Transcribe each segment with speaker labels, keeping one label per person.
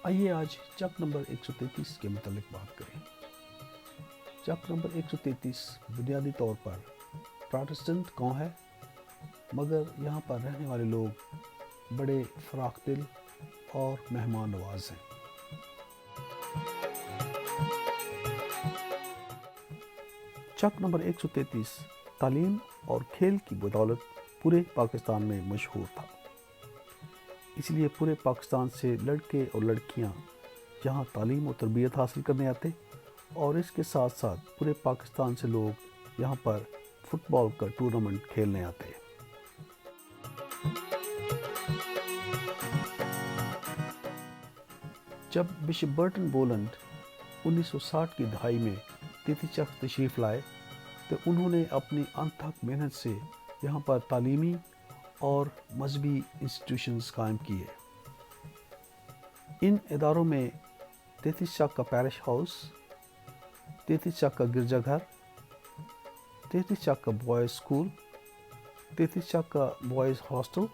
Speaker 1: آئیے آج چک نمبر 133 کے متعلق بات کریں۔ چک نمبر 133 بنیادی طور پر پروٹسٹنٹ قوم ہے، مگر یہاں پر رہنے والے لوگ بڑے فراخ دل اور مہمان نواز ہیں۔ چک نمبر 133 تعلیم اور کھیل کی بدولت پورے پاکستان میں مشہور تھا، اس لیے پورے پاکستان سے لڑکے اور لڑکیاں یہاں تعلیم و تربیت حاصل کرنے آتے، اور اس کے ساتھ ساتھ پورے پاکستان سے لوگ یہاں پر فٹ بال کا ٹورنامنٹ کھیلنے آتے۔ جب بشپ برٹن بولند 1960 کی دہائی میں تیتی چک تشریف لائے تو انہوں نے اپنی انتھک محنت سے یہاں پر تعلیمی اور مذہبی انسٹیٹیوشنز قائم کیے۔ ان اداروں میں تیتی چک کا پیرش ہاؤس، تیتی چک کا گرجا گھر، تیتی چک کا بوائز اسکول، تیتی چک کا بوائز ہاسٹل،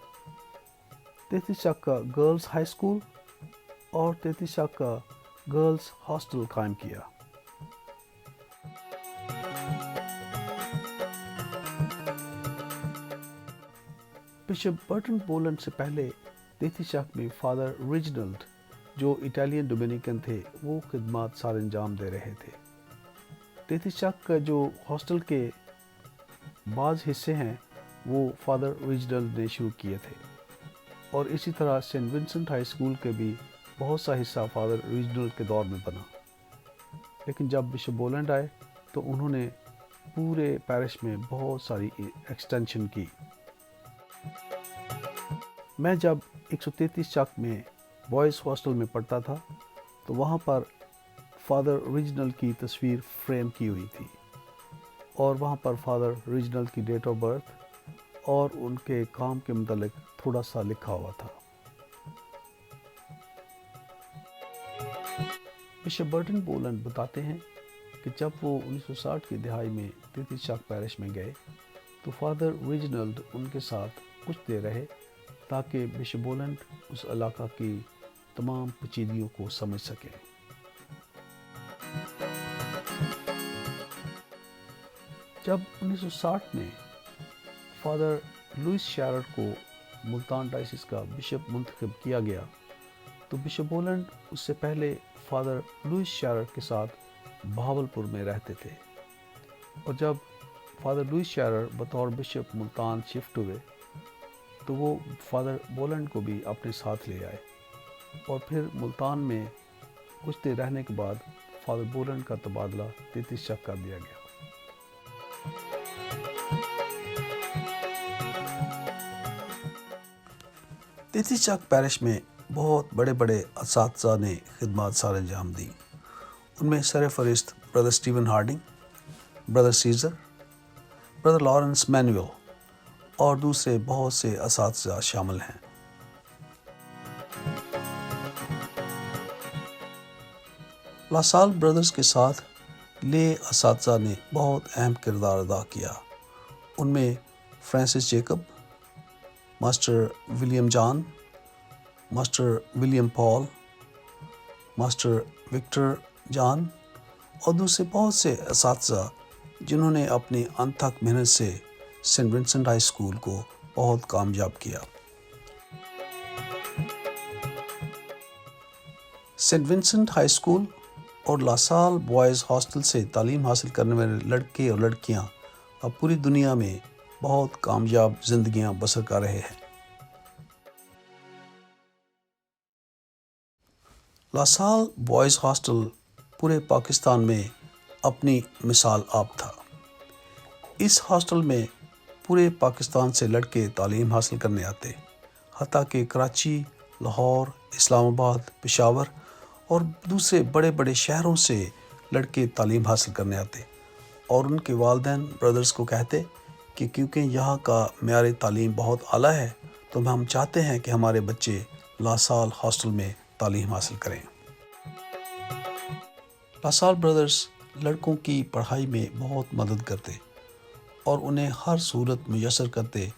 Speaker 1: تیتی چک کا گرلز ہائی اسکول اور تیتی چک کا گرلز ہاسٹل قائم کیا۔ بشپ برٹن بولند سے پہلے تیتی چک میں فادر ریجنلڈ جو اٹالین ڈومینیکن تھے وہ خدمات سر انجام دے رہے تھے۔ تیتی چک کا جو ہاسٹل کے بعض حصے ہیں وہ فادر ریجنلڈ نے شروع کیے تھے، اور اسی طرح سینٹ ونسنٹ ہائی اسکول کے بھی بہت سا حصہ فادر ریجنلڈ کے دور میں بنا۔ لیکن جب بشپ بولند آئے تو انہوں نے پورے پیرش میں بہت ساری ایکسٹینشن کی۔ میں جب 133 چک میں بوائز ہاسٹل میں پڑھتا تھا تو وہاں پر فادر ریجنلڈ کی تصویر فریم کی ہوئی تھی، اور وہاں پر فادر ریجنلڈ کی ڈیٹ آف برتھ اور ان کے کام کے متعلق تھوڑا سا لکھا ہوا تھا۔ بشپ برٹن بولند بتاتے ہیں کہ جب وہ 1960 کی دہائی میں تیتی چک پیرش میں گئے تو فادر ریجنلڈ ان کے ساتھ کچھ دیر رہے تاکہ بشپ بولند اس علاقہ کی تمام پیچیدگیوں کو سمجھ سکیں۔ جب 1960 میں فادر لوئس شیرر کو ملتان ڈائسس کا بشپ منتخب کیا گیا تو بشپ بولند اس سے پہلے فادر لوئس شیرر کے ساتھ بہاولپور میں رہتے تھے، اور جب فادر لوئس شیرر بطور بشپ ملتان شفٹ ہوئے تو وہ فادر بولند کو بھی اپنے ساتھ لے آئے، اور پھر ملتان میں کچھ دیر رہنے کے بعد فادر بولند کا تبادلہ تیتی چک کر دیا گیا۔ تیتی چک پیرش میں بہت بڑے بڑے اساتذہ نے خدمات سر انجام دی۔ ان میں سر فہرست برادر اسٹیون ہارڈنگ، برادر سیزر، برادر لارنس مینوئل اور دوسرے بہت سے اساتذہ شامل ہیں۔ لاسال برادرز کے ساتھ لے اساتذہ نے بہت اہم کردار ادا کیا۔ ان میں فرانسس جیکب، ماسٹر ولیم جان، ماسٹر ولیم پال، ماسٹر وکٹر جان اور دوسرے بہت سے اساتذہ جنہوں نے اپنی انتھک محنت سے سینٹ ونسنٹ ہائی اسکول کو بہت کامیاب کیا۔ سینٹ ونسنٹ ہائی اسکول اور لاسال بوائز ہاسٹل سے تعلیم حاصل کرنے والے لڑکے اور لڑکیاں اب پوری دنیا میں بہت کامیاب زندگیاں بسر کر رہے ہیں۔ لاسال بوائز ہاسٹل پورے پاکستان میں اپنی مثال آپ تھا۔ اس ہاسٹل میں پورے پاکستان سے لڑکے تعلیم حاصل کرنے آتے، حتیٰ کہ کراچی، لاہور، اسلام آباد، پشاور اور دوسرے بڑے بڑے شہروں سے لڑکے تعلیم حاصل کرنے آتے، اور ان کے والدین برادرز کو کہتے کہ کیونکہ یہاں کا معیار تعلیم بہت اعلیٰ ہے تو ہم چاہتے ہیں کہ ہمارے بچے لاسال ہاسٹل میں تعلیم حاصل کریں۔ لاسال برادرز لڑکوں کی پڑھائی میں بہت مدد کرتے اور انہیں ہر صورت میسر کرتے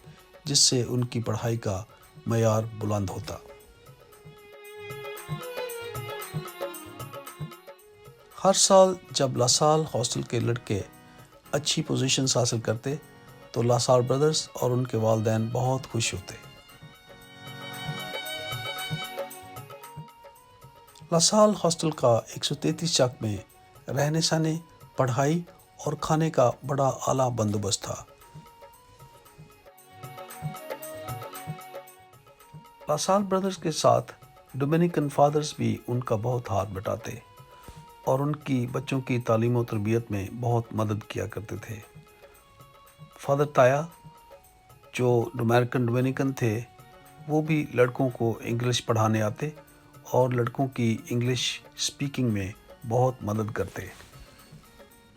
Speaker 1: جس سے ان کی پڑھائی کا معیار بلند ہوتا۔ ہر سال جب لاسال ہاسٹل کے لڑکے اچھی پوزیشنز حاصل کرتے تو لاسال بردرز اور ان کے والدین بہت خوش ہوتے۔ لاسال ہاسٹل کا 133 چک میں رہنے سہنے، پڑھائی اور کھانے کا بڑا اعلیٰ بندوبست تھا۔ لاسال بردرز کے ساتھ ڈومینیکن فادرز بھی ان کا بہت ہاتھ بٹاتے اور ان کی بچوں کی تعلیم و تربیت میں بہت مدد کیا کرتے تھے۔ فادر تایا جو ڈومینیکن تھے، وہ بھی لڑکوں کو انگلش پڑھانے آتے اور لڑکوں کی انگلش سپیکنگ میں بہت مدد کرتے۔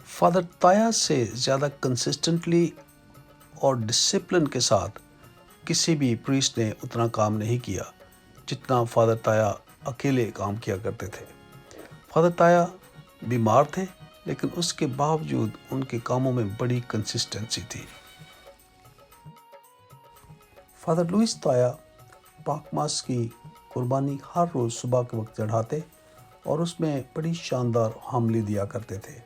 Speaker 1: فادر تایا سے زیادہ کنسسٹنٹلی اور ڈسپلن کے ساتھ کسی بھی پریسٹ نے اتنا کام نہیں کیا جتنا فادر تایا اکیلے کام کیا کرتے تھے۔ فادر تایا بیمار تھے لیکن اس کے باوجود ان کے کاموں میں بڑی کنسسٹنسی تھی۔ فادر لوئس تایا پاک ماس کی قربانی ہر روز صبح کے وقت چڑھاتے اور اس میں بڑی شاندار حاملی دیا کرتے تھے۔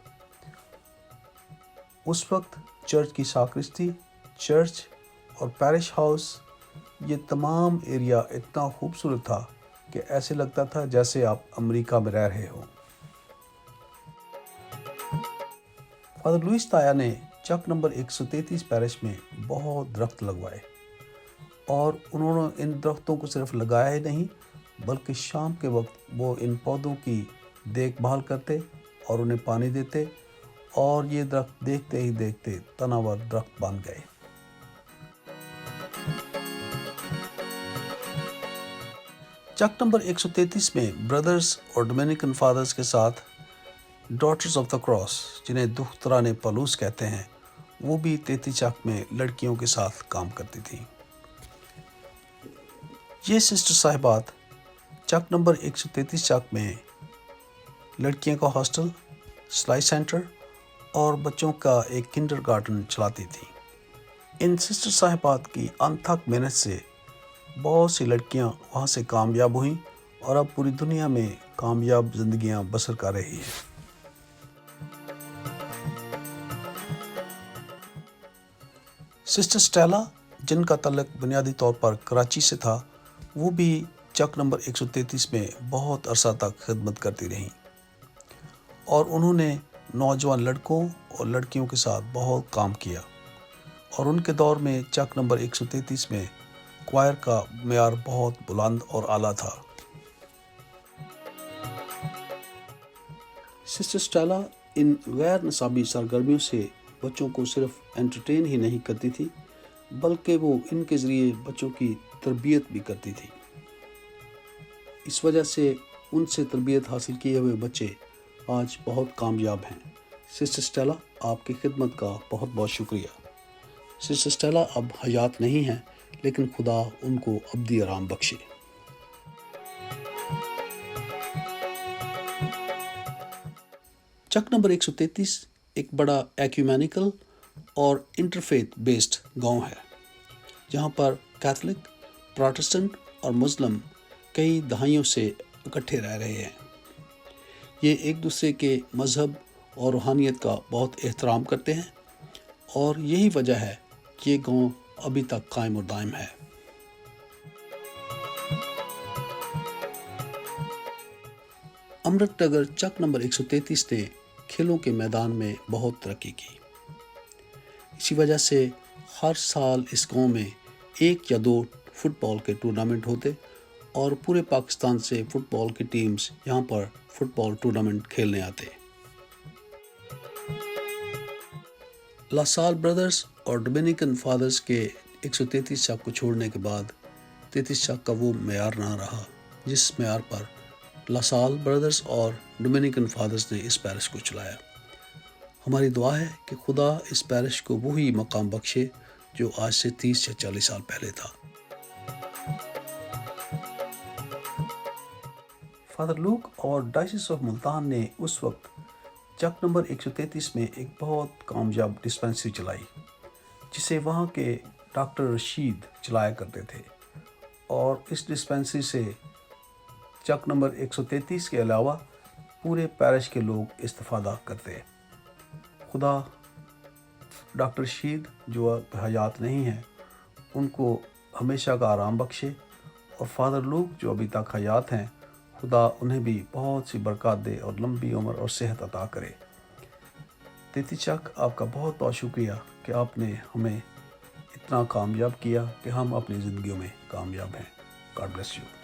Speaker 1: اس وقت چرچ کی ساکرستی، چرچ اور پیرش ہاؤس، یہ تمام ایریا اتنا خوبصورت تھا کہ ایسے لگتا تھا جیسے آپ امریکہ میں رہ رہے ہوں۔ فادر لوئس تایا نے چک نمبر 133 پیرش میں بہت درخت لگوائے اور انہوں نے ان درختوں کو صرف لگایا ہی نہیں بلکہ شام کے وقت وہ ان پودوں کی دیکھ بھال کرتے اور انہیں پانی دیتے اور یہ درخت دیکھتے ہی دیکھتے تناور درخت بن گئے۔ چک نمبر 133 میں بردرز اور ڈومینیکن فادرز کے ساتھ ڈاٹرز آف دا کراس، جنہیں دختران پالوس کہتے ہیں، وہ بھی 33 چک میں لڑکیوں کے ساتھ کام کرتی تھیں۔ یہ سسٹر صاحبات چک نمبر 133 چک میں لڑکیوں کا ہاسٹل، سلائی سینٹر اور بچوں کا ایک کنڈر گارڈن چلاتی تھیں۔ ان سسٹر صاحبات کی انتھک محنت سے بہت سی لڑکیاں وہاں سے کامیاب ہوئیں اور اب پوری دنیا میں کامیاب زندگیاں بسر کر رہی ہیں۔ سسٹر سٹیلا، جن کا تعلق بنیادی طور پر کراچی سے تھا، وہ بھی چک نمبر 133 میں بہت عرصہ تک خدمت کرتی رہیں اور انہوں نے نوجوان لڑکوں اور لڑکیوں کے ساتھ بہت کام کیا اور ان کے دور میں چک نمبر 133 میں کوائر کا معیار بہت بلند اور اعلیٰ تھا۔ سسٹر سٹیلا ان غیر نصابی سرگرمیوں سے بچوں کو صرف انٹرٹین ہی نہیں کرتی تھی بلکہ وہ ان کے ذریعے بچوں کی تربیت بھی کرتی تھی۔ اس وجہ سے ان سے تربیت حاصل کیے ہوئے بچے آج بہت کامیاب ہیں۔ سسٹر سٹیلا، آپ کی خدمت کا بہت بہت شکریہ۔ سسٹر سٹیلا اب حیات نہیں ہیں لیکن خدا ان کو ابدی آرام بخشے۔ چک نمبر 133 ایک بڑا ایکیومینیکل اور انٹرفیتھ بیسڈ گاؤں ہے جہاں پر کیتھولک، پروٹسٹنٹ اور مسلم کئی دہائیوں سے اکٹھے رہ رہے ہیں۔ یہ ایک دوسرے کے مذہب اور روحانیت کا بہت احترام کرتے ہیں اور یہی وجہ ہے کہ یہ گاؤں ابھی تک قائم اور دائم ہے۔ امرت نگر چک نمبر 133 نے کھیلوں کے میدان میں بہت ترقی کی۔ اسی وجہ سے ہر سال اس گاؤں میں 1 یا 2 فٹ بال کے ٹورنامنٹ ہوتے اور پورے پاکستان سے فٹ بال کی ٹیمز یہاں پر فٹ بال ٹورنامنٹ کھیلنے آتے۔ لاسال بردرز اور ڈومینیکن فادرز کے 133 چک کو چھوڑنے کے بعد 33 چک کا وہ معیار نہ رہا جس معیار پر لاسال بردرز اور ڈومینیکن فادرز نے اس پیرش کو چلایا۔ ہماری دعا ہے کہ خدا اس پیرش کو وہی مقام بخشے جو آج سے 30 یا 40 سال پہلے تھا۔ فادر لوک اور ڈائسس آف ملتان نے اس وقت چک نمبر 133 میں ایک بہت کامیاب ڈسپنسری چلائی جسے وہاں کے ڈاکٹر رشید چلایا کرتے تھے، اور اس ڈسپنسری سے چک نمبر 133 کے علاوہ پورے پیرش کے لوگ استفادہ کرتے۔ خدا ڈاکٹر رشید جو اب حیات نہیں ہیں ان کو ہمیشہ کا آرام بخشے، اور فادر لوک جو ابھی تک حیات ہیں خدا انہیں بھی بہت سی برکات دے اور لمبی عمر اور صحت عطا کرے۔ تیتی چک آپ کا بہت بہت شکریہ کہ آپ نے ہمیں اتنا کامیاب کیا کہ ہم اپنی زندگیوں میں کامیاب ہیں۔ God bless you.